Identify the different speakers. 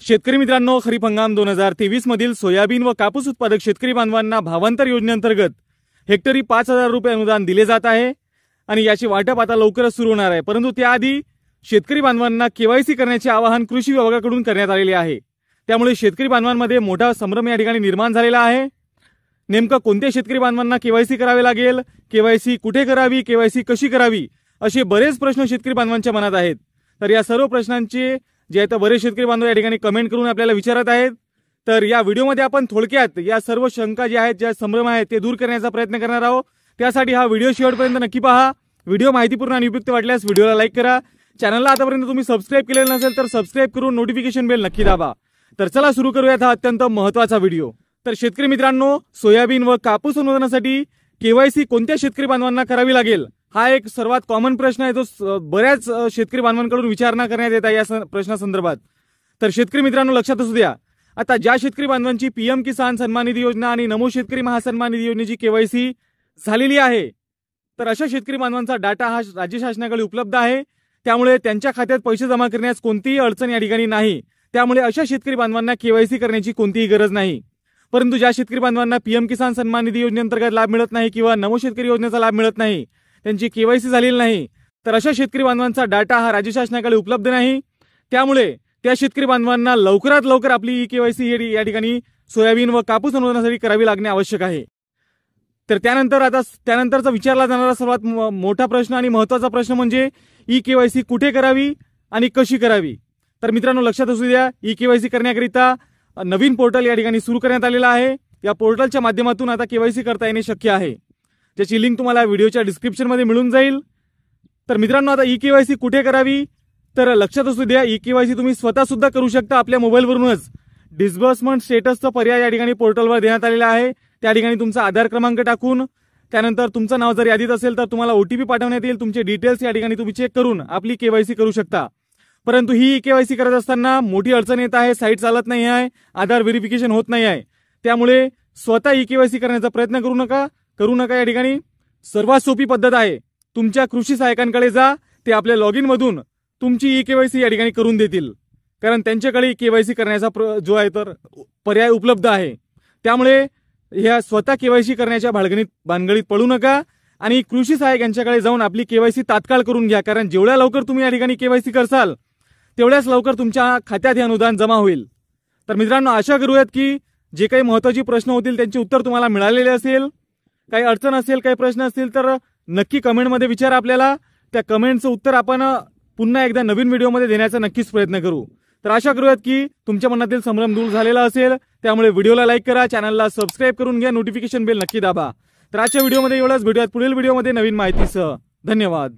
Speaker 1: शेतकरी मित्रांनो, खरीप हंगाम 2023 मधील सोयाबीन व कापूस उत्पादक शेतकरी बांधवांना भावांतर योजनेअंतर्गत हेक्टरी 5,000 रुपये अनुदान दिले जात आहे आणि याची वाटप आता लवकरच सुरू होणार आहे। परंतु त्याआधी शेतकरी बांधवांना केवायसी करण्याचे आवाहन कृषी विभागाकडून करण्यात आलेले आहे। त्यामुळे शेतकरी बांधवांमध्ये मोठा संभ्रम या ठिकाणी निर्माण झालेला आहे। नेमका कोणत्या शेतकरी बांधवांना केवायसी करावे लागेल, केवायसी कुठे करावी, केवायसी कशी करावी, असे बरेच प्रश्न शेतकरी बांधवांच्या मनात आहेत। तर या सर्व प्रश्नांचे जे आहेत बरेच शेतकरी बांधव या ठिकाणी कमेंट करून आपल्याला विचारत आहेत। तर या व्हिडिओमध्ये आपण थोडक्यात या सर्व शंका ज्या आहेत, ज्या संभ्रम आहेत ते दूर करण्याचा प्रयत्न करणार आहोत। त्यासाठी हा व्हिडिओ शेवटपर्यंत नक्की पहा। व्हिडिओ माहितीपूर्ण आणि उपयुक्त वाटल्यास व्हिडिओला लाईक करा। चॅनलला आतापर्यंत तुम्ही सबस्क्राइब केलेलं नसेल तर सबस्क्राइब करून नोटिफिकेशन बेल नक्की दाबा। तर चला सुरू करूयात हा अत्यंत महत्त्वाचा व्हिडिओ। तर शेतकरी मित्रांनो, सोयाबीन व कापूस अनुदानासाठी केवायसी कोणत्या शेतकरी बांधवांना करावी लागेल, हा एक सर्वात कॉमन प्रश्न आहे, जो बऱ्याच शेतकरी बांधवांकडून विचारणा करण्यात येत आहे या प्रश्नासंदर्भात। तर शेतकरी मित्रांनो, लक्षात असू द्या, आता ज्या शेतकरी बांधवांची पीएम किसान सन्मान निधी योजना आणि नमो शेतकरी महासन्मान निधी योजनेची केवायसी झालेली आहे, तर अशा शेतकरी बांधवांचा डाटा हा राज्य शासनाकडे उपलब्ध आहे। त्यामुळे त्यांच्या खात्यात पैसे जमा करण्यास कोणतीही अडचण या ठिकाणी नाही। त्यामुळे अशा शेतकरी बांधवांना केवायसी करण्याची कोणतीही गरज नाही। परंतु ज्या शेतकरी बांधवांना पीएम किसान सन्मान निधी योजनेअंतर्गत लाभ मिळत नाही किंवा नमो शेतकरी योजनेचा लाभ मिळत नाही, त्यांची केवायसी झालेली नाही, तर अशा शेतकरी बांधवांचा डाटा हा राज्य शासनाकडे उपलब्ध नाही। त्यामुळे त्या शेतकरी बांधवांना लवकरात लवकर आपली केवायसी या ठिकाणी सोयाबीन व कापूस अनुदानासाठी करावी लागणे आवश्यक आहे। तर त्यानंतरचा विचारला जाणारा सर्वात मोठा प्रश्न आणि महत्त्वाचा प्रश्न म्हणजे ई केवायसी कुठे करावी आणि कशी करावी। तर मित्रांनो, लक्षात असू द्या, ई केवायसी करण्याकरिता नवीन पोर्टल या ठिकाणी सुरू करण्यात आलेला आहे। या पोर्टलच्या माध्यमातून आता केवायसी करता येणे शक्य आहे, ज्याची लिंक तुम्हाला व्हिडिओच्या डिस्क्रिप्शन मध्ये मिळून जाईल। तर मित्रांनो, आता ई केवायसी कुठे करावी, तर लक्षात असू द्या, ई केवायसी तुम्ही स्वतः सुद्धा करू शकता। आपल्या मोबाईलवरूनच डिस्बर्समेंट स्टेटसचा पर्याय या ठिकाणी पोर्टलवर देण्यात आलेला आहे। त्या ठिकाणी तुमचा आधार क्रमांक टाकून त्यानंतर तुमचं नाव जर यादीत असेल तर तुम्हाला ओटीपी पाठवण्यात येईल। तुमचे डिटेल्स या ठिकाणी तुम्ही चेक करून आपली केवायसी करू शकता। परंतु ही केवायसी करत असताना मोठी अडचण येत आहे, साईट चालत नाही आहे, आधार व्हेरिफिकेशन होत नाही आहे। त्यामुळे स्वतः ई केवायसी करण्याचा प्रयत्न करू नका। या ठिकाणी सर्वात सोपी पद्धत आहे, तुमच्या कृषी सहाय्यकांकडे जा, ते आपल्या लॉगिन मधून तुमची ई केवायसी या ठिकाणी करून देतील, कारण त्यांच्याकडे केवायसी करण्याचा जो आहे तर पर्याय उपलब्ध आहे। त्यामुळे ह्या स्वतः केवायसी करण्याच्या भानगडीत पडू नका आणि कृषी सहाय्यक यांच्याकडे जाऊन आपली केवायसी तात्काळ करून घ्या, कारण जेवढ्या लवकर तुम्ही या ठिकाणी केवायसी करसाल तेवढ्याच लवकर तुमच्या खात्यात हे अनुदान जमा होईल। तर मित्रांनो, आशा करूयात की जे काही महत्त्वाचे प्रश्न होतील त्यांची उत्तर तुम्हाला मिळालेले असेल। काही अडचण असेल, काही प्रश्न असतील तर नक्की कमेंटमध्ये विचारा आपल्याला। त्या कमेंटचं उत्तर आपण पुन्हा एकदा नवीन व्हिडिओमध्ये देण्याचा नक्कीच प्रयत्न करू। तर आशा करूयात की तुमच्या मनातील संभ्रम दूर झालेला असेल। त्यामुळे व्हिडिओला लाईक करा, चॅनलला सबस्क्राइब करून घ्या, नोटिफिकेशन बेल नक्की दाबा। तर आजच्या व्हिडिओमध्ये एवढंच, भेटूयात पुढील व्हिडिओमध्ये नवीन माहितीसह। धन्यवाद।